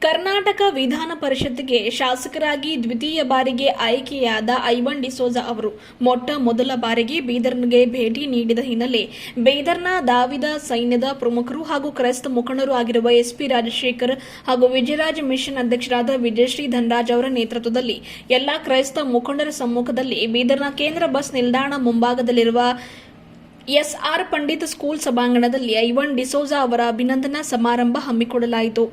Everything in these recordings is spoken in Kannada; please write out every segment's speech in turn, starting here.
ಕರ್ನಾಟಕ ವಿಧಾನ ಪರಿಷತ್ಗೆ ಶಾಸಕರಾಗಿ ದ್ವಿತೀಯ ಬಾರಿಗೆ ಆಯ್ಕೆಯಾದ ಐವನ್ ಡಿಸೋಜಾ ಅವರು ಮೊಟ್ಟ ಮೊದಲ ಬಾರಿಗೆ ಬೀದರ್ಗೆ ಭೇಟಿ ನೀಡಿದ ಹಿನ್ನೆಲೆ ಬೀದರ್ನ ದಾವಿದ ಸೈನ್ಯದ ಪ್ರಮುಖರು ಹಾಗೂ ಕ್ರೈಸ್ತ ಮುಖಂಡರು ಆಗಿರುವ ಎಸ್ಪಿ ರಾಜಶೇಖರ್ ಹಾಗೂ ವಿಜಯರಾಜ್ ಮಿಷನ್ ಅಧ್ಯಕ್ಷರಾದ ವಿಜಯಶ್ರೀ ಧನರಾಜ್ ಅವರ ನೇತೃತ್ವದಲ್ಲಿ ಎಲ್ಲಾ ಕ್ರೈಸ್ತ ಮುಖಂಡರ ಸಮ್ಮುಖದಲ್ಲಿ ಬೀದರ್ನ ಕೇಂದ್ರ ಬಸ್ ನಿಲ್ದಾಣ ಮುಂಭಾಗದಲ್ಲಿರುವ ಎಸ್ಆರ್ ಪಂಡಿತ್ ಸ್ಕೂಲ್ ಸಭಾಂಗಣದಲ್ಲಿ ಐವನ್ ಡಿಸೋಜಾ ಅವರ ಅಭಿನಂದನಾ ಸಮಾರಂಭ ಹಮ್ಮಿಕೊಳ್ಳಲಾಯಿತು.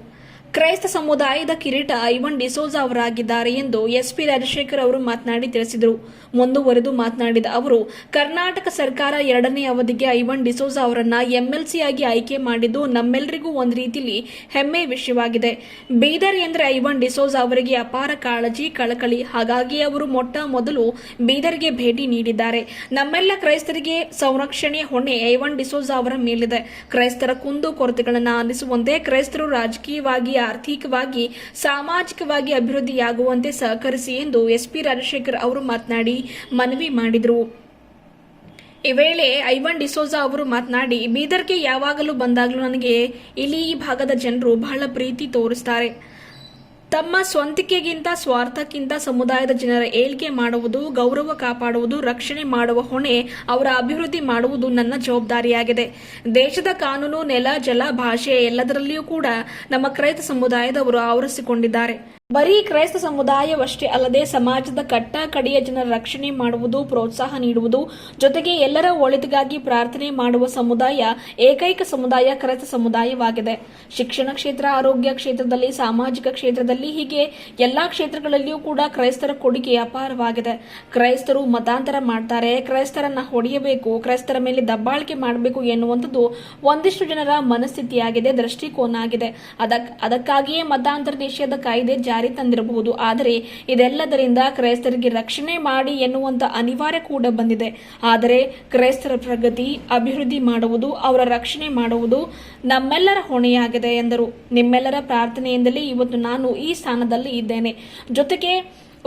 ಕ್ರೈಸ್ತ ಸಮುದಾಯದ ಕಿರೀಟ ಐವನ್ ಡಿಸೋಜಾ ಅವರಾಗಿದ್ದಾರೆ ಎಂದು ಎಸ್ಪಿ ರಾಜಶೇಖರ್ ಅವರು ಮಾತನಾಡಿ ತಿಳಿಸಿದರು. ಮುಂದುವರೆದು ಮಾತನಾಡಿದ ಅವರು, ಕರ್ನಾಟಕ ಸರ್ಕಾರ 2ನೇ ಅವಧಿಗೆ ಐವನ್ ಡಿಸೋಜಾ ಅವರನ್ನ ಎಂಎಲ್ಸಿ ಆಗಿ ಆಯ್ಕೆ ಮಾಡಿದ್ದು ನಮ್ಮೆಲ್ಲರಿಗೂ ಒಂದು ರೀತಿಯಲ್ಲಿ ಹೆಮ್ಮೆ ವಿಷಯವಾಗಿದೆ. ಬೀದರ್ ಎಂದರೆ ಐವನ್ ಡಿಸೋಜಾ ಅವರಿಗೆ ಅಪಾರ ಕಾಳಜಿ, ಕಳಕಳಿ. ಹಾಗಾಗಿ ಅವರು ಮೊಟ್ಟ ಮೊದಲು ಬೀದರ್ಗೆ ಭೇಟಿ ನೀಡಿದ್ದಾರೆ. ನಮ್ಮೆಲ್ಲ ಕ್ರೈಸ್ತರಿಗೆ ಸಂರಕ್ಷಣೆಯ ಹೊಣೆ ಐವನ್ ಡಿಸೋಜಾ ಅವರ ಮೇಲಿದೆ. ಕ್ರೈಸ್ತರ ಕುಂದು ಕೊರತೆಗಳನ್ನು ಆಲಿಸುವಂತೆ, ಕ್ರೈಸ್ತರು ರಾಜಕೀಯವಾಗಿ, ಆರ್ಥಿಕವಾಗಿ, ಸಾಮಾಜಿಕವಾಗಿ ಅಭಿವೃದ್ಧಿಯಾಗುವಂತೆ ಸಹಕರಿಸಿ ಎಂದು ಎಸ್ಪಿ ರಾಜಶೇಖರ್ ಅವರು ಮಾತನಾಡಿ ಮನವಿ ಮಾಡಿದರು. ಈ ವೇಳೆ ಐವನ್ ಡಿಸೋಜಾ ಅವರು ಮಾತನಾಡಿ, ಬೀದರ್ಗೆ ಯಾವಾಗಲೂ ಬಂದಾಗಲೂ ನನಗೆ ಇಲ್ಲಿ ಈ ಭಾಗದ ಜನರು ಬಹಳ ಪ್ರೀತಿ ತೋರಿಸ್ತಾರೆ. ತಮ್ಮ ಸ್ವಂತಿಕೆಗಿಂತ ಸ್ವಾರ್ಥಕ್ಕಿಂತ ಸಮುದಾಯದ ಜನರ ಏಳ್ಗೆ ಮಾಡುವುದು, ಗೌರವ ಕಾಪಾಡುವುದು, ರಕ್ಷಣೆ ಮಾಡುವ ಹೊಣೆ, ಅವರ ಅಭಿವೃದ್ಧಿ ಮಾಡುವುದು ನನ್ನ ಜವಾಬ್ದಾರಿಯಾಗಿದೆ. ದೇಶದ ಕಾನೂನು, ನೆಲ, ಜಲ, ಭಾಷೆ ಎಲ್ಲದರಲ್ಲಿಯೂ ಕೂಡ ನಮ್ಮ ಕ್ರೈಸ್ತ ಸಮುದಾಯದವರು ಆವರಿಸಿಕೊಂಡಿದ್ದಾರೆ. ಬರೀ ಕ್ರೈಸ್ತ ಸಮುದಾಯವಷ್ಟೇ ಅಲ್ಲದೆ ಸಮಾಜದ ಕಟ್ಟ ಕಡೆಯ ಜನರ ರಕ್ಷಣೆ ಮಾಡುವುದು, ಪ್ರೋತ್ಸಾಹ ನೀಡುವುದು, ಜೊತೆಗೆ ಎಲ್ಲರ ಒಳಿತಿಗಾಗಿ ಪ್ರಾರ್ಥನೆ ಮಾಡುವ ಸಮುದಾಯ, ಏಕೈಕ ಸಮುದಾಯ ಕ್ರೈಸ್ತ ಸಮುದಾಯವಾಗಿದೆ. ಶಿಕ್ಷಣ ಕ್ಷೇತ್ರ, ಆರೋಗ್ಯ ಕ್ಷೇತ್ರದಲ್ಲಿ, ಸಾಮಾಜಿಕ ಕ್ಷೇತ್ರದಲ್ಲಿ, ಹೀಗೆ ಎಲ್ಲಾ ಕ್ಷೇತ್ರಗಳಲ್ಲಿಯೂ ಕೂಡ ಕ್ರೈಸ್ತರ ಕೊಡುಗೆ ಅಪಾರವಾಗಿದೆ. ಕ್ರೈಸ್ತರು ಮತಾಂತರ ಮಾಡ್ತಾರೆ, ಕ್ರೈಸ್ತರನ್ನ ಹೊಡೆಯಬೇಕು, ಕ್ರೈಸ್ತರ ಮೇಲೆ ದಬ್ಬಾಳಿಕೆ ಮಾಡಬೇಕು ಎನ್ನುವಂಥದ್ದು ಒಂದಿಷ್ಟು ಜನರ ಮನಸ್ಥಿತಿಯಾಗಿದೆ, ದೃಷ್ಟಿಕೋನ ಆಗಿದೆ. ಅದಕ್ಕಾಗಿಯೇ ಮತಾಂತರ ನಿಷೇಧ ಕಾಯ್ದೆ ಜಾರಿ ತಂದಿರಬಹುದು. ಆದರೆ ಇದೆಲ್ಲದರಿಂದ ಕ್ರೈಸ್ತರಿಗೆ ರಕ್ಷಣೆ ಮಾಡಿ ಎನ್ನುವಂತ ಅನಿವಾರ್ಯ ಕೂಡ ಬಂದಿದೆ. ಆದರೆ ಕ್ರೈಸ್ತರ ಪ್ರಗತಿ, ಅಭಿವೃದ್ಧಿ ಮಾಡುವುದು, ಅವರ ರಕ್ಷಣೆ ಮಾಡುವುದು ನಮ್ಮೆಲ್ಲರ ಹೊಣೆಯಾಗಿದೆ ಎಂದರು. ನಿಮ್ಮೆಲ್ಲರ ಪ್ರಾರ್ಥನೆಯಿಂದಲೇ ಇವತ್ತು ನಾನು ಈ ಸ್ಥಾನದಲ್ಲಿ ಇದ್ದೇನೆ. ಜೊತೆಗೆ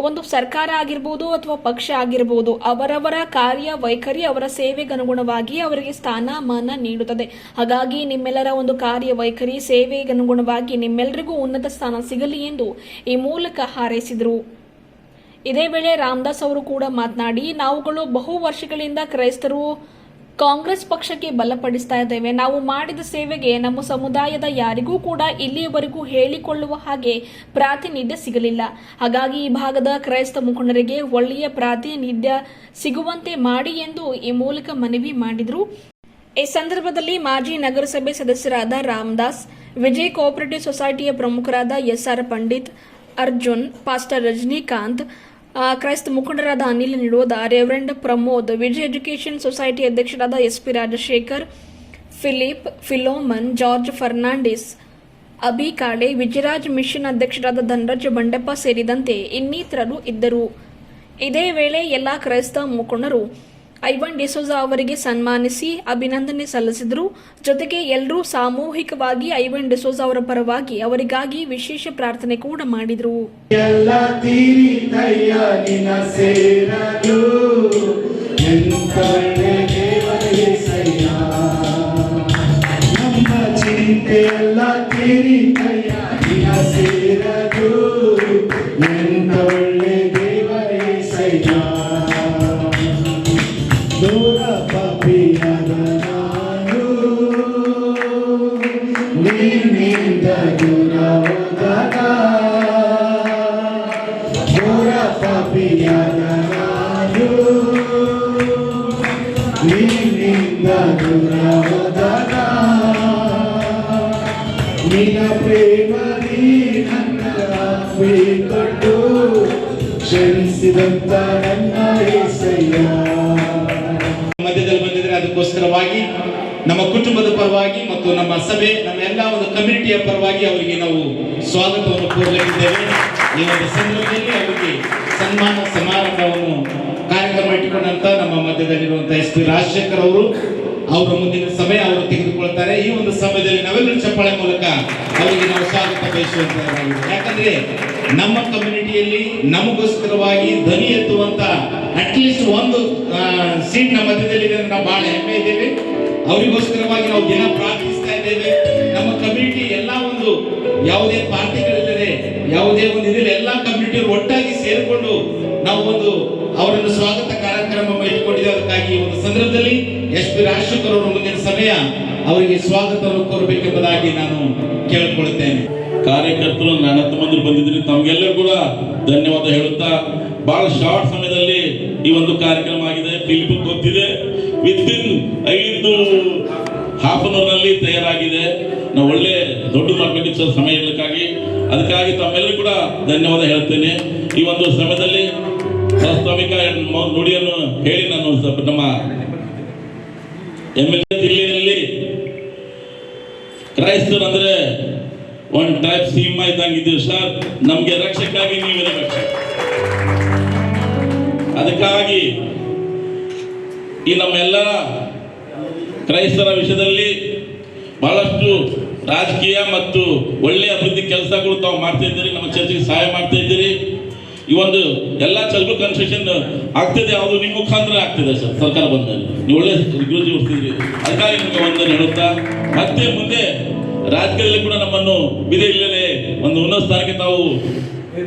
ಒಂದು ಸರ್ಕಾರ ಆಗಿರ್ಬೋದು ಅಥವಾ ಪಕ್ಷ ಆಗಿರ್ಬೋದು, ಅವರವರ ಕಾರ್ಯ ವೈಖರಿ, ಅವರ ಸೇವೆಗನುಗುಣವಾಗಿ ಅವರಿಗೆ ಸ್ಥಾನಮಾನ ನೀಡುತ್ತದೆ. ಹಾಗಾಗಿ ನಿಮ್ಮೆಲ್ಲರ ಒಂದು ಕಾರ್ಯ ವೈಖರಿ, ಸೇವೆಗನುಗುಣವಾಗಿ ನಿಮ್ಮೆಲ್ಲರಿಗೂ ಉನ್ನತ ಸ್ಥಾನ ಸಿಗಲಿ ಎಂದು ಈ ಮೂಲಕ ಹಾರೈಸಿದರು. ಇದೇ ವೇಳೆ ರಾಮದಾಸ್ ಅವರು ಕೂಡ ಮಾತನಾಡಿ, ನಾವುಗಳು ಬಹು ವರ್ಷಗಳಿಂದ ಕ್ರೈಸ್ತರು ಕಾಂಗ್ರೆಸ್ ಪಕ್ಷಕ್ಕೆ ಬಲಪಡಿಸ್ತಾ ಇದ್ದೇವೆ. ನಾವು ಮಾಡಿದ ಸೇವೆಗೆ ನಮ್ಮ ಸಮುದಾಯದ ಯಾರಿಗೂ ಕೂಡ ಇಲ್ಲಿಯವರೆಗೂ ಹೇಳಿಕೊಳ್ಳುವ ಹಾಗೆ ಪ್ರಾತಿನಿಧ್ಯ ಸಿಗಲಿಲ್ಲ. ಹಾಗಾಗಿ ಈ ಭಾಗದ ಕ್ರೈಸ್ತ ಮುಖಂಡರಿಗೆ ಒಳ್ಳೆಯ ಪ್ರಾತಿನಿಧ್ಯ ಸಿಗುವಂತೆ ಮಾಡಿ ಎಂದು ಈ ಮೂಲಕ ಮನವಿ ಮಾಡಿದರು. ಈ ಸಂದರ್ಭದಲ್ಲಿ ಮಾಜಿ ನಗರಸಭೆ ಸದಸ್ಯರಾದ ರಾಮದಾಸ್, ವಿಜಯ್ ಕೋಆಪರೇಟಿವ್ ಸೊಸೈಟಿಯ ಪ್ರಮುಖರಾದ ಎಸ್ಆರ್ ಪಂಡಿತ್, ಅರ್ಜುನ್, ಪಾಸ್ಟರ್ ರಜನಿಕಾಂತ್, ಕ್ರೈಸ್ತ ಮುಖಂಡರಾದ ಅನಿಲ್ ನಿಡೋದ, reverend Pramod, Vijay education society ಅಧ್ಯಕ್ಷರಾದ ಎಸ್ಪಿ ರಾಜಶೇಖರ್, ಫಿಲಿಪ್, ಫಿಲೋಮನ್, ಜಾರ್ಜ್ ಫರ್ನಾಂಡಿಸ್, ಅಭಿ ಕಾಳೆ, ವಿಜಯರಾಜ್ ಮಿಷನ್ ಅಧ್ಯಕ್ಷರಾದ ಧನರಾಜ್ ಬಂಡೆಪ್ಪ ಸೇರಿದಂತೆ ಇನ್ನಿತರರು ಇದ್ದರು. ಇದೇ ವೇಳೆ ಎಲ್ಲಾ ಕ್ರೈಸ್ತ ಮುಖಂಡರು ಐವನ್ ಡಿಸೋಜಾ ಅವರಿಗೆ ಸನ್ಮಾನಿಸಿ ಅಭಿನಂದನೆ ಸಲ್ಲಿಸಿದರು. ಜೊತೆಗೆ ಎಲ್ಲರೂ ಸಾಮೂಹಿಕವಾಗಿ ಐವನ್ ಡಿಸೋಜಾ ಅವರ ಪರವಾಗಿ ಅವರಿಗಾಗಿ ವಿಶೇಷ ಪ್ರಾರ್ಥನೆ ಕೂಡ ಮಾಡಿದರು. ದೂರ ಪಾಪಿಯಾದ ನಾನು ನಿನ್ನಿಂದ ದೂರ ಹೋದಾಗ, ದೂರ ಪಾಪಿಯಾದ ನಾನು ನಿನ್ನಿಂದ ದೂರ ಹೋದಾಗ, ನಿನ್ನ ಪ್ರೇಮದಿ ನನ್ನ ಅಪ್ಪಿಕೊಂಡು ಕ್ಷಣಿಸಿದಂತ ನನ್ನ ಏಸಯ್ಯ. ಮಧ್ಯದಲ್ಲಿ ಬಂದಿದ್ರೆ ಅದಕ್ಕೋಸ್ಕರವಾಗಿ ನಮ್ಮ ಕುಟುಂಬದ ಪರವಾಗಿ ಮತ್ತು ನಮ್ಮ ಸಭೆ, ನಮ್ಮ ಎಲ್ಲ ಒಂದು ಕಮ್ಯುನಿಟಿಯ ಪರವಾಗಿ ಅವರಿಗೆ ನಾವು ಸ್ವಾಗತವನ್ನು ಕೋರಲಿದ್ದೇವೆ. ಈ ಒಂದು ಸಂದರ್ಭದಲ್ಲಿ ಅವರಿಗೆ ಸನ್ಮಾನ ಸಮಾರಂಭವನ್ನು ಕಾರ್ಯಕ್ರಮ ಇಟ್ಟುಕೊಂಡಂತ ನಮ್ಮ ಮಧ್ಯದಲ್ಲಿರುವಂತಹ ಎಸ್ ಪಿ ರಾಜಶೇಖರ್ ಅವರು ಅವರ ಮುಂದಿನ ಸಮಯ ಅವರು ತೆಗೆದುಕೊಳ್ತಾರೆ. ಈ ಒಂದು ಸಮಯದಲ್ಲಿ ನಾವೆಲ್ಲರೂ ಚಪ್ಪಾಳೆ ಮೂಲಕ ಅವರಿಗೆ ನಾವು ಸ್ವಾಗತ ಬಯಸುವಂತದ್ದಾಗಿದೆ. ಯಾಕಂದ್ರೆ ನಮ್ಮ ಕಮ್ಯುನಿಟಿಯಲ್ಲಿ ನಮಗೋಸ್ಕರವಾಗಿ ಧ್ವನಿ ಎತ್ತುವಂತ ಅಟ್ಲೀಸ್ಟ್ ಒಂದು ಸೀಟ್ ನಮ್ಮ ಮಧ್ಯದಲ್ಲಿ ನಾವು ಬಹಳ ಹೆಮ್ಮೆ ಇದ್ದೇವೆ. ಅವರಿಗೋಸ್ಕರವಾಗಿ ನಾವು ದಿನ ಪ್ರಾರ್ಥಿಸ್ತಾ ಇದ್ದೇವೆ. ನಮ್ಮ ಕಮ್ಯುನಿಟಿ ಎಲ್ಲ ಒಂದು ಯಾವುದೇ ಪಾರ್ಟಿಗಳಿಲ್ಲದೆ ಯಾವುದೇ ಒಂದು ಇದಿಲ್ಲ, ಎಲ್ಲ ಕಮ್ಯುನಿಟಿಯವರು ಒಟ್ಟಾಗಿ ಸೇರಿಕೊಂಡು ನಾವು ಒಂದು ಅವರನ್ನು ಸ್ವಾಗತ ಕಾರ್ಯಕ್ರಮ ಇಟ್ಟುಕೊಂಡಿದ್ದೇವೆ. ಅದಕ್ಕಾಗಿ ಈ ಒಂದು ಸಂದರ್ಭದಲ್ಲಿ SP ರಾಜಶೇಖರ್ ಅವರು ಮುಂದಿನ ಸಮಯ ಅವರಿಗೆ ಸ್ವಾಗತವನ್ನು ಕೋರಬೇಕೆಂಬುದಾಗಿ ನಾನು ಕೇಳಿಕೊಳ್ಳುತ್ತೇನೆ. ಕಾರ್ಯಕರ್ತರು 40 ಮಂದಿ ಬಂದಿದ್ರಿ, ತಮಗೆಲ್ಲರೂ ಕೂಡ ಧನ್ಯವಾದ ಹೇಳುತ್ತಾ, ಬಹಳ ಶಾರ್ಟ್ ಸಮಯದಲ್ಲಿ ಈ ಒಂದು ಕಾರ್ಯಕ್ರಮ ಆಗಿದೆ. ಫಿಲ್ಮ್ ಗೊತ್ತಿದೆ, ವಿತಿನ್ 5 ನಲ್ಲಿ ತಯಾರಾಗಿದೆ. ನಾವು ಒಳ್ಳೆ ದೊಡ್ಡ ಮಾಡಬೇಕಿತ್ತು ಸಮಯ ಇರಲಿಕ್ಕಾಗಿ, ಅದಕ್ಕಾಗಿ ತಮ್ಮೆಲ್ಲರೂ ಕೂಡ ಧನ್ಯವಾದ ಹೇಳ್ತೇನೆ. ಈ ಒಂದು ಸಮಯದಲ್ಲಿ ಪ್ರಾಸ್ತಾವಿಕ ನುಡಿಯನ್ನು ಹೇಳಿ ನಾನು ಸ್ವಲ್ಪ ನಮ್ಮ MLA ಜಿಲ್ಲೆಯಲ್ಲಿ ಕ್ರೈಸ್ತರು ಅಂದ್ರೆ ಒನ್ ಟೈಪ್ ಸಿನಿಮಾ ಇದ್ದಂಗಿದ್ದೀವಿ ಸರ್. ನಮ್ಗೆ ರಕ್ಷಕ್ಕಾಗಿ ನೀವಿರಬೇಕು. ಅದಕ್ಕಾಗಿ ಈ ನಮ್ಮೆಲ್ಲರ ಕ್ರೈಸ್ತರ ವಿಷಯದಲ್ಲಿ ಬಹಳಷ್ಟು ರಾಜಕೀಯ ಮತ್ತು ಒಳ್ಳೆಯ ಅಭಿವೃದ್ಧಿ ಕೆಲಸಗಳು ತಾವು ಮಾಡ್ತಾ ಇದ್ದೀರಿ, ನಮ್ಮ ಚರ್ಚೆಗೆ ಸಹಾಯ ಮಾಡ್ತಾ ಇದ್ದೀರಿ. ಈ ಒಂದು ಎಲ್ಲ ಚಲೋ ಕನ್ಸ್ಟ್ರಕ್ಷನ್ ಆಗ್ತಿದೆ, ಯಾವುದು ನಿಮ್ಮ ಮುಖಾಂತರ ಆಗ್ತಿದೆ ಸರ್. ಸರ್ಕಾರ ಬಂದ ಮೇಲೆ ನೀವು ಒಳ್ಳೆ ಅಭಿವೃದ್ಧಿ ಹೊಡ್ತಿದ್ರಿ, ಅದಕ್ಕಾಗಿ ನಿಮಗೆ ಒಂದನ್ನು ಹೇಳುತ್ತಾ, ಮತ್ತೆ ಮುಂದೆ ರಾಜಕೀಯದಲ್ಲಿ ಕೂಡ ನಮ್ಮನ್ನು ಬಿದೆ ಇಲ್ಲದೆ ಒಂದು ಉನ್ನತ ಸ್ಥಾನಕ್ಕೆ ತಾವು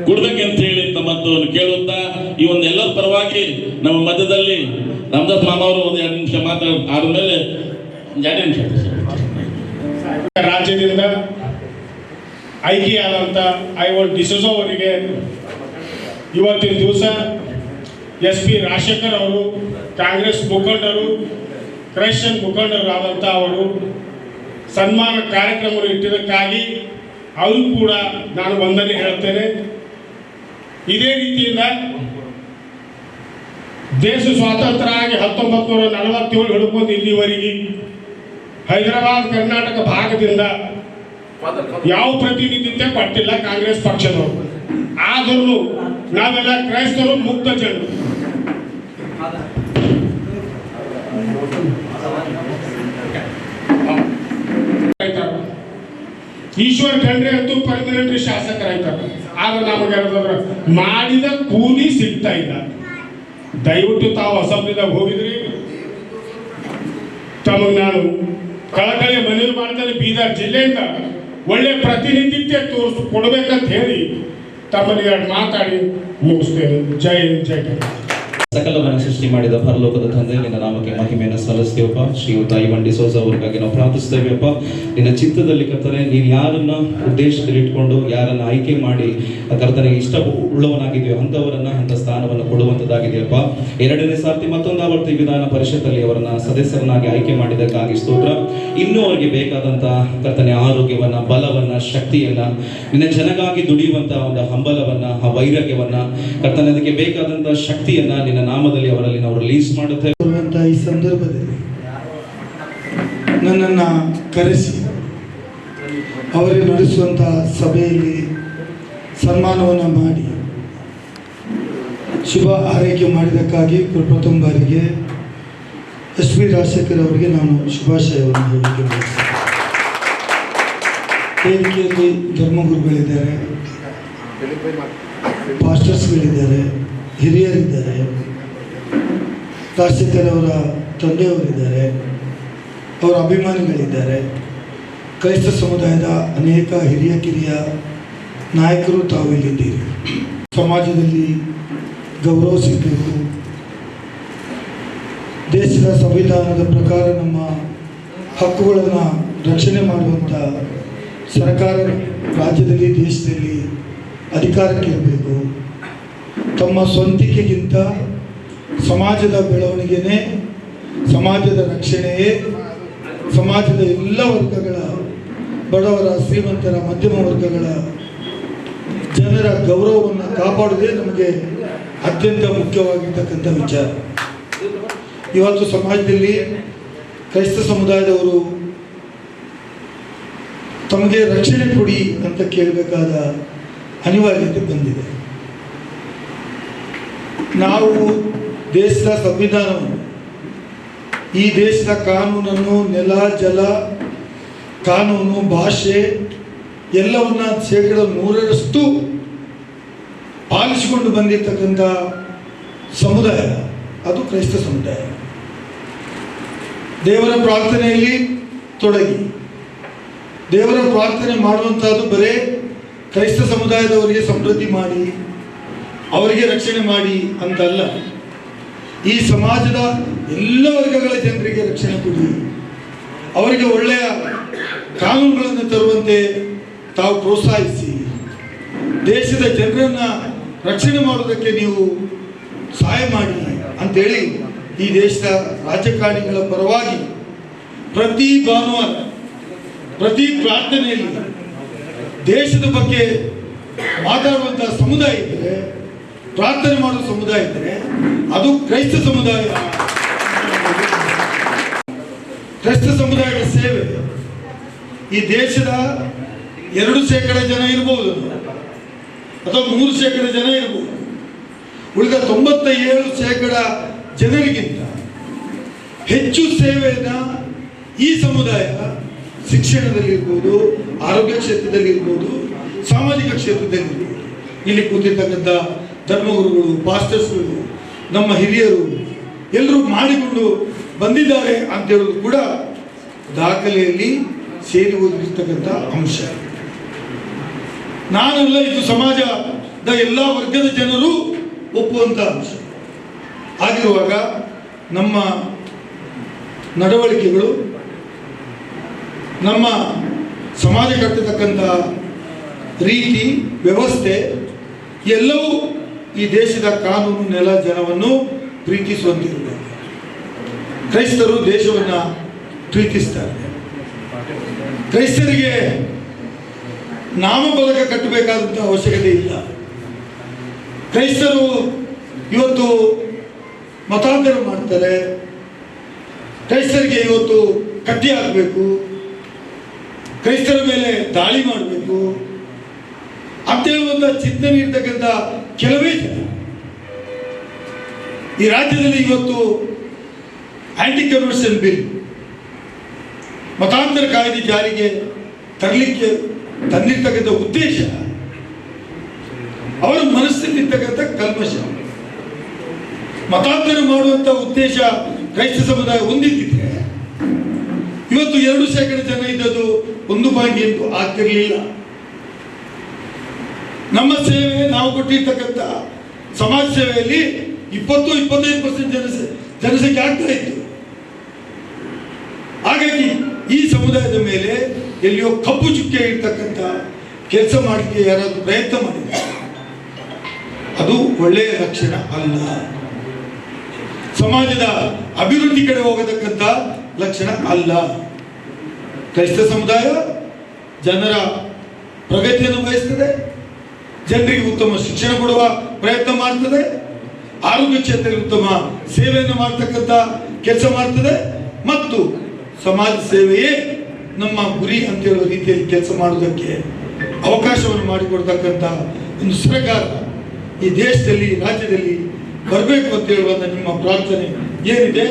ಕೊಡ್ಬೇಕಂತ ಹೇಳಿ ತಮ್ಮನ್ನು ಕೇಳುತ್ತಾ, ಈ ಒಂದು ಎಲ್ಲರ ಪರವಾಗಿ ನಮ್ಮ ಮಧ್ಯದಲ್ಲಿ ರಾಮದಾಸ್ ಮಾಮ ಅವರು ಒಂದು 2 ನಿಮಿಷ ಆದ್ಮೇಲೆ 2 ನಿಮಿಷ ರಾಜ್ಯದಿಂದ ಆಯ್ಕೆಯಾದಂಥ ಐವನ್ ಡಿಸೋಜಾ ಅವರಿಗೆ ಇವತ್ತಿನ ದಿವಸ SP ರಾಜಶೇಖರ್ ಅವರು, ಕಾಂಗ್ರೆಸ್ ಮುಖಂಡರು, ಕ್ರೈಶ್ಚಿಯನ್ ಮುಖಂಡರು ಆದಂಥ ಅವರು ಸನ್ಮಾನ ಕಾರ್ಯಕ್ರಮ ಇಟ್ಟಿದ್ದಕ್ಕಾಗಿ ಅವರು ಕೂಡ ನಾನು ವಂದನೆ ಹೇಳ್ತೇನೆ. ಇದೇ ರೀತಿಯಿಂದ ದೇಶ ಸ್ವಾತಂತ್ರ್ಯ ಆಗಿ 1947 ಹಿಡ್ಕೊಂಡು ಇಲ್ಲಿವರೆಗೆ ಹೈದರಾಬಾದ್ ಕರ್ನಾಟಕ ಭಾಗದಿಂದ ಯಾವ ಪ್ರತಿನಿಧಿತ್ವ ಪಟ್ಟಿಲ್ಲ ಕಾಂಗ್ರೆಸ್ ಪಕ್ಷದವರು. ಆದರೂ ನಾವೆಲ್ಲ ಕ್ರೈಸ್ತರು ಮುಕ್ತ ಜನರು. ಈಶ್ವರ್ ಖಂಡ್ರೆ ಅಂತೂ ಪರ್ಮನೆಂಟ್ ಶಾಸಕರಾಯ್ತಾರೆ, ಆದ್ರೆ ನಮಗೆ ಮಾಡಿದ ಕೂಲಿ ಸಿಗ್ತಾ ಇಲ್ಲ. ದಯವಿಟ್ಟು ತಾವು ಅಸೆಂಬ್ಲಿದಾಗ ಹೋಗಿದ್ರಿ, ತಮಗೆ ನಾನು ಕಳಕಳಿಯ ಮನವಿ ಮಾಡ್ತೇನೆ. ಬೀದರ್ ಜಿಲ್ಲೆಯಿಂದ ಒಳ್ಳೆ ಪ್ರತಿನಿಧಿತ್ವ ಕೊಡಬೇಕಂತ ಹೇಳಿ ತಮ್ಮಲ್ಲಿ 2 ಮಾತಾಡಿ ಮುಗಿಸ್ತೇನೆ. ಜೈ ಹಿಂದ್, ಜೈ ಕರ್ನಾಟಕ. ಸಕಲವನ್ನು ಸೃಷ್ಟಿ ಮಾಡಿದ ಪರಲೋಕದ ತಂದೆ, ನಿನ್ನ ನಾಮಕ್ಕೆ ಮಹಿಮೆಯನ್ನು ಸಲ್ಲಿಸ್ತೇವಪ್ಪ. ಶ್ರೀಯುತ ಐವನ್ ಡಿಸೋಜಾ ಅವರಿಗಾಗಿ ನಾವು ಪ್ರಾರ್ಥಿಸ್ತೇವೆಯಪ್ಪ. ನಿನ್ನ ಚಿತ್ತದಲ್ಲಿ ಕರ್ತನೆ, ನೀನು ಯಾರನ್ನ ಉದ್ದೇಶದಲ್ಲಿ ಇಟ್ಕೊಂಡು ಯಾರನ್ನ ಆಯ್ಕೆ ಮಾಡಿ ಕರ್ತನೆ ಇಷ್ಟ ಉಳ್ಳವನಾಗಿದೆಯೋ ಅಂಥ ಸ್ಥಾನವನ್ನು ಕೊಡುವಂಥದ್ದಾಗಿದೆಯಪ್ಪ. 2ನೇ ಸಾರ್ತಿ ಮತ್ತೊಂದು ಆವರ್ತಿ ವಿಧಾನ ಪರಿಷತ್ತಲ್ಲಿ ಅವರನ್ನ ಸದಸ್ಯರನ್ನಾಗಿ ಆಯ್ಕೆ ಮಾಡಿದ್ದಕ್ಕಾಗಿ ಸ್ತೋತ್ರ. ಇನ್ನೂ ಅವರಿಗೆ ಬೇಕಾದಂಥ ಕರ್ತನೆ ಆರೋಗ್ಯವನ್ನ, ಬಲವನ್ನ, ಶಕ್ತಿಯನ್ನ, ನಿನ್ನ ಜನಗಾಗಿ ದುಡಿಯುವಂತಹ ಒಂದು ಹಂಬಲವನ್ನ, ಆ ವೈರಾಗ್ಯವನ್ನ ಕರ್ತನೆ, ಅದಕ್ಕೆ ಬೇಕಾದಂಥ ಶಕ್ತಿಯನ್ನ ನಿನ್ನ ನಾಮದಲ್ಲಿ ಅವರಲ್ಲಿ ನಾವು ರಿಲೀಸ್ ಮಾಡುತ್ತೇವೆ. ಈ ಸಂದರ್ಭದಲ್ಲಿ ನನ್ನನ್ನು ಕರೆಸಿ ಅವರಿಗೆ ನಡೆಸುವಂಥ ಸಭೆಯಲ್ಲಿ ಸನ್ಮಾನವನ್ನು ಮಾಡಿ ಶುಭ ಆರೈಕೆ ಮಾಡಿದ್ದಕ್ಕಾಗಿ ಪ್ರಥಮ ಬಾರಿಗೆ SP ರಾಜಶೇಖರ್ ಅವರಿಗೆ ನಾನು ಶುಭಾಶಯವನ್ನು ಹೇಳಲಿಕ್ಕೆ ಬಯಸ್ತೇನೆ. ವೇದಿಕೆಯಲ್ಲಿ ಧರ್ಮಗುರುಗಳಿದ್ದಾರೆ, ಪಾಸ್ಟರ್ಸ್ಗಳಿದ್ದಾರೆ, ಹಿರಿಯರಿದ್ದಾರೆ, ರಾಜಶೇಖರ್ ಅವರ ತಂದೆಯವರಿದ್ದಾರೆ, ಅವರ ಅಭಿಮಾನಿಗಳಿದ್ದಾರೆ, ಕ್ರೈಸ್ತ ಸಮುದಾಯದ ಅನೇಕ ಹಿರಿಯ ಕಿರಿಯ ನಾಯಕರು ತಾವು ಇಲ್ಲಿದ್ದೀರಿ. ಸಮಾಜದಲ್ಲಿ ಗೌರವ ಸಿಗಬೇಕು, ದೇಶದ ಸಂವಿಧಾನದ ಪ್ರಕಾರ ನಮ್ಮ ಹಕ್ಕುಗಳನ್ನು ರಕ್ಷಣೆ ಮಾಡುವಂಥ ಸರ್ಕಾರ ರಾಜ್ಯದಲ್ಲಿ, ದೇಶದಲ್ಲಿ ಅಧಿಕಾರಕ್ಕೆ ಇರಬೇಕು. ತಮ್ಮ ಸ್ವಂತಿಕೆಗಿಂತ ಸಮಾಜದ ಬೆಳವಣಿಗೆನೇ, ಸಮಾಜದ ರಕ್ಷಣೆಯೇ, ಸಮಾಜದ ಎಲ್ಲ ವರ್ಗಗಳ, ಬಡವರ, ಶ್ರೀಮಂತರ, ಮಧ್ಯಮ ವರ್ಗಗಳ ಜನರ ಗೌರವವನ್ನು ಕಾಪಾಡುವುದೇ ನಮಗೆ ಅತ್ಯಂತ ಮುಖ್ಯವಾಗಿರ್ತಕ್ಕಂಥ ವಿಚಾರ. ಇವತ್ತು ಸಮಾಜದಲ್ಲಿ ಕ್ರೈಸ್ತ ಸಮುದಾಯದವರು ತಮಗೆ ರಕ್ಷಣೆ ಕೊಡಿ ಅಂತ ಕೇಳಬೇಕಾದ ಅನಿವಾರ್ಯತೆ ಬಂದಿದೆ. ನಾವು ದೇಶದ ಸಂವಿಧಾನವನ್ನು, ಈ ದೇಶದ ಕಾನೂನನ್ನು, ನೆಲ, ಜಲ, ಕಾನೂನು, ಭಾಷೆ ಎಲ್ಲವನ್ನ 100% ಪಾಲಿಸಿಕೊಂಡು ಬಂದಿರತಕ್ಕಂಥ ಸಮುದಾಯ ಅದು ಕ್ರೈಸ್ತ ಸಮುದಾಯ. ದೇವರ ಪ್ರಾರ್ಥನೆಯಲ್ಲಿ ತೊಡಗಿ, ದೇವರ ಪ್ರಾರ್ಥನೆ ಮಾಡುವಂಥದ್ದು ಬರೇ ಕ್ರೈಸ್ತ ಸಮುದಾಯದವರಿಗೆ ಸಮೃದ್ಧಿ ಮಾಡಿ ಅವರಿಗೆ ರಕ್ಷಣೆ ಮಾಡಿ ಅಂತಲ್ಲ, ಈ ಸಮಾಜದ ಎಲ್ಲ ವರ್ಗಗಳ ಜನರಿಗೆ ರಕ್ಷಣೆ ಕೊಡಿ, ಅವರಿಗೆ ಒಳ್ಳೆಯ ಕಾನೂನುಗಳನ್ನು ತರುವಂತೆ ತಾವು ಪ್ರೋತ್ಸಾಹಿಸಿ, ದೇಶದ ಜನರನ್ನು ರಕ್ಷಣೆ ಮಾಡೋದಕ್ಕೆ ನೀವು ಸಹಾಯ ಮಾಡಿ ಅಂತೇಳಿ ಈ ದೇಶದ ರಾಜಕಾರಣಿಗಳ ಪರವಾಗಿ ಪ್ರತಿ ಭಾನುವಾರ ಪ್ರತಿ ಪ್ರಾರ್ಥನೆಯಲ್ಲಿ ದೇಶದ ಬಗ್ಗೆ ಮಾತಾಡುವಂತಹ ಸಮುದಾಯ ಇದ್ದರೆ, ಪ್ರಾರ್ಥನೆ ಮಾಡುವ ಸಮುದಾಯ ಇದ್ದರೆ ಅದು ಕ್ರೈಸ್ತ ಸಮುದಾಯ. ಕ್ರೈಸ್ತ ಸಮುದಾಯದ ಸೇವೆ ಈ ದೇಶದ 2% ಜನ ಇರ್ಬೋದು ಅಥವಾ 3% ಜನ ಇರ್ಬೋದು, ಉಳಿದ 97% ಜನರಿಗಿಂತ ಹೆಚ್ಚು ಸೇವೆಯನ್ನು ಈ ಸಮುದಾಯ ಶಿಕ್ಷಣದಲ್ಲಿರ್ಬೋದು, ಆರೋಗ್ಯ ಕ್ಷೇತ್ರದಲ್ಲಿರ್ಬೋದು, ಸಾಮಾಜಿಕ ಕ್ಷೇತ್ರದಲ್ಲಿರ್ಬೋದು, ಇಲ್ಲಿ ಕೂತಿರ್ತಕ್ಕಂಥ ಧರ್ಮಗುರುಗಳು, ಪಾಸ್ಟರ್ಸ್ಗಳು, ನಮ್ಮ ಹಿರಿಯರು ಎಲ್ಲರೂ ಮಾಡಿಕೊಂಡು ಬಂದಿದ್ದಾರೆ ಅಂತ ಹೇಳೋದು ಕೂಡ ದಾಖಲೆಯಲ್ಲಿ ಸೇರಿ ಹೋಗಿರ್ತಕ್ಕಂಥ ಅಂಶ. ನಾನೆಲ್ಲ ಇದು ಸಮಾಜದ ಎಲ್ಲ ವರ್ಗದ ಜನರು ಒಪ್ಪುವಂಥ ಅಂಶ ಆಗಿರುವಾಗ ನಮ್ಮ ನಡವಳಿಕೆಗಳು, ನಮ್ಮ ಸಮಾಜ ಕಟ್ಟತಕ್ಕಂಥ ರೀತಿ ವ್ಯವಸ್ಥೆ ಎಲ್ಲವೂ ಈ ದೇಶದ ಕಾನೂನು ನೆಲ ಜನವನ್ನು ಪ್ರೀತಿಸುವಂತಿರಬೇಕು. ಕ್ರೈಸ್ತರು ದೇಶವನ್ನು ಪ್ರೀತಿಸ್ತಾರೆ. ಕ್ರೈಸ್ತರಿಗೆ ನಾಮಫಲಕ ಕಟ್ಟಬೇಕಾದಂಥ ಅವಶ್ಯಕತೆ ಇಲ್ಲ. ಕ್ರೈಸ್ತರು ಇವತ್ತು ಮತಾಂತರ ಮಾಡ್ತಾರೆ, ಕ್ರೈಸ್ತರಿಗೆ ಇವತ್ತು ಕಟ್ಟಿ ಹಾಕಬೇಕು, ಕ್ರೈಸ್ತರ ಮೇಲೆ ದಾಳಿ ಮಾಡಬೇಕು ಅಂತ ಹೇಳುವಂಥ ಚಿಂತನೆ ಇರ್ತಕ್ಕಂಥ ಕೆಲವೇ ಜನ ಈ ರಾಜ್ಯದಲ್ಲಿ ಇವತ್ತು ಆಂಟಿ ಕನ್ವರ್ಷನ್ ಬಿಲ್, ಮತಾಂತರ ಕಾಯ್ದೆ ಜಾರಿಗೆ ತರಲಿಕ್ಕೆ ತಂದಿರ್ತಕ್ಕಂಥ ಉದ್ದೇಶ ಅವರ ಮನಸ್ಸಲ್ಲಿರ್ತಕ್ಕಂಥ ಕಲ್ಮಶ. ಮತಾಂತರ ಮಾಡುವಂಥ ಉದ್ದೇಶ ಕ್ರೈಸ್ತ ಸಮುದಾಯ ಹೊಂದಿದ್ದಿದ್ರೆ ಇವತ್ತು 2% ಜನ ಇದ್ದದ್ದು 1.8 ಆಗ್ತಿರಲಿಲ್ಲ. ನಮ್ಮ ಸೇವೆ ನಾವು ಕೊಟ್ಟಿರ್ತಕ್ಕಂಥ ಸಮಾಜ ಸೇವೆಯಲ್ಲಿ 20-25% ಜನಸಂಖ್ಯೆ ಆಗ್ತಾ ಇತ್ತು. ಹಾಗಾಗಿ ಈ ಸಮುದಾಯದ ಮೇಲೆ ಎಲ್ಲಿಯೋ ಕಪ್ಪು ಚುಕ್ಕೆ ಇರ್ತಕ್ಕಂಥ ಕೆಲಸ ಮಾಡಲಿಕ್ಕೆ ಯಾರಾದರೂ ಪ್ರಯತ್ನ ಮಾಡಿದ್ದಾರೆ, ಅದು ಒಳ್ಳೆಯ ಲಕ್ಷಣ ಅಲ್ಲ. ಸಮಾಜದ ಅಭಿವೃದ್ಧಿ ಕಡೆ ಹೋಗತಕ್ಕಂಥ ಲಕ್ಷಣ ಅಲ್ಲ. ಕ್ರೈಸ್ತ ಸಮುದಾಯ ಜನರ ಪ್ರಗತಿಯನ್ನು ಬಯಸ್ತದೆ, ಜನರಿಗೆ ಉತ್ತಮ ಶಿಕ್ಷಣ ಕೊಡುವ ಪ್ರಯತ್ನ ಮಾಡ್ತದೆ, ಆರೋಗ್ಯ ಕ್ಷೇತ್ರದಲ್ಲಿ ಉತ್ತಮ ಸೇವೆಯನ್ನು ಮಾಡ್ತಕ್ಕಂಥ ಕೆಲಸ ಮಾಡ್ತದೆ ಮತ್ತು ಸಮಾಜ ಸೇವೆಯೇ ನಮ್ಮ ಗುರಿ ಅಂತ ಹೇಳುವ ರೀತಿಯಲ್ಲಿ ಕೆಲಸ ಮಾಡುವುದಕ್ಕೆ ಅವಕಾಶವನ್ನು ಮಾಡಿಕೊಡ್ತಕ್ಕಂಥ ಒಂದು ಸರ್ಕಾರ ಈ ದೇಶದಲ್ಲಿ, ರಾಜ್ಯದಲ್ಲಿ ಬರಬೇಕು ಅಂತ ಹೇಳುವಂಥ ನಿಮ್ಮ ಪ್ರಾರ್ಥನೆ ಏನಿದೆ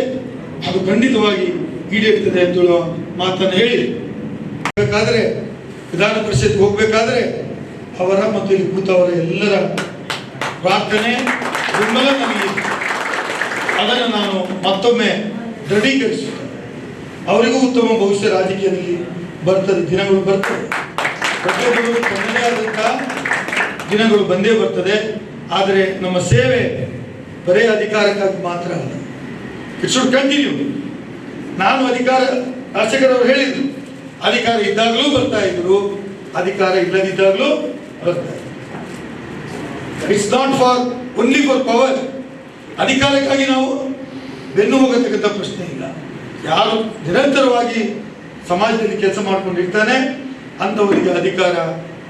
ಅದು ಖಂಡಿತವಾಗಿ ಈಡೇರ್ತದೆ ಅಂತ ಹೇಳುವ ಮಾತನ್ನು ಹೇಳಿ, ಬೇಕಾದರೆ ವಿಧಾನ ಪರಿಷತ್ಗೆ ಹೋಗಬೇಕಾದ್ರೆ ಅವರ ಮತ್ತು ಇಲ್ಲಿ ಕೂತವರ ಎಲ್ಲರ ಪ್ರಾರ್ಥನೆ ಬೆಂಬಲ ನನಗೆ ಅದನ್ನು ನಾನು ಮತ್ತೊಮ್ಮೆ ದೃಢೀಕರಿಸುತ್ತೇನೆ. ಅವರಿಗೂ ಉತ್ತಮ ಭವಿಷ್ಯ ರಾಜಕೀಯದಲ್ಲಿ ಬರ್ತದೆ, ದಿನಗಳು ಬರ್ತದೆ, ಪ್ರತಿಯೊಬ್ಬರು ತನ್ನದೇ ಆದಂಥ ದಿನಗಳು ಬಂದೇ ಬರ್ತದೆ. ಆದರೆ ನಮ್ಮ ಸೇವೆ ಬರೇ ಅಧಿಕಾರಕ್ಕಾಗಿ ಮಾತ್ರ ಅಲ್ಲ, ಇಟ್ ಶುಡ್ ಕಂಟಿನ್ಯೂ. ನಾನು ಅಧಿಕಾರ ಶಾಸಕರವರು ಹೇಳಿದ್ರು, ಅಧಿಕಾರ ಇದ್ದಾಗಲೂ ಬರ್ತಾ ಇದ್ರು, ಅಧಿಕಾರ ಇಲ್ಲದಿದ್ದಾಗಲೂ ಬರ್ತಾ ಇದ್ರು. It's not for only for power. ಅಧಿಕಾರಕ್ಕಾಗಿ ನಾವು ಬೆನ್ನು ಹೋಗತಕ್ಕಂಥ ಪ್ರಶ್ನೆ ಇಲ್ಲ. ಯಾರು ನಿರಂತರವಾಗಿ ಸಮಾಜದಲ್ಲಿ ಕೆಲಸ ಮಾಡ್ಕೊಂಡಿರ್ತಾನೆ ಅಂಥವರಿಗೆ ಅಧಿಕಾರ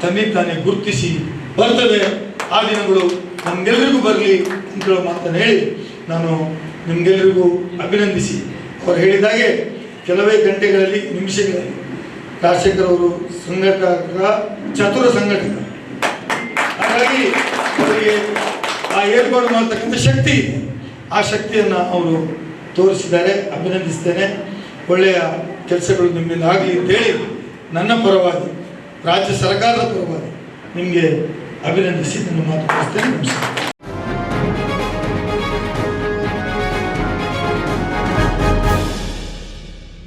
ತನ್ನಿಂತಾನೆ ಗುರುತಿಸಿ ಬರ್ತದೆ. ಆ ದಿನಗಳು ನಮಗೆಲ್ಲರಿಗೂ ಬರಲಿ ಅಂತ ಹೇಳೋ ಮಾತನ್ನು ಹೇಳಿ ನಾನು ನಿಮಗೆಲ್ಲರಿಗೂ ಅಭಿನಂದಿಸಿ, ಅವರು ಹೇಳಿದಾಗೆ ಕೆಲವೇ ಗಂಟೆಗಳಲ್ಲಿ, ನಿಮಿಷಗಳಲ್ಲಿ ರಾಜಶೇಖರ್ ಸಂಘಟಕ, ಚತುರ ಸಂಘಟಕ. ಹಾಗಾಗಿ ಅವರಿಗೆ ಆ ಏರ್ಪಾಡು ಮಾಡತಕ್ಕಂಥ ಶಕ್ತಿ ಇದೆ. ಆ ಶಕ್ತಿಯನ್ನು ಅವರು ತೋರಿಸಿದ್ದಾರೆ. ಅಭಿನಂದಿಸ್ತೇನೆ. ಒಳ್ಳೆಯ ಕೆಲಸಗಳು ನಿಮ್ಮಿಂದ ಆಗಲಿ ಅಂತೇಳಿ ನನ್ನ ಪರವಾಗಿ, ರಾಜ್ಯ ಸರ್ಕಾರದ ಪರವಾಗಿ ನಿಮಗೆ ಅಭಿನಂದಿಸಿ ನನ್ನ ಮಾತು ಮುಗಿಸ್ತೇನೆ. ನಮಸ್ಕಾರ.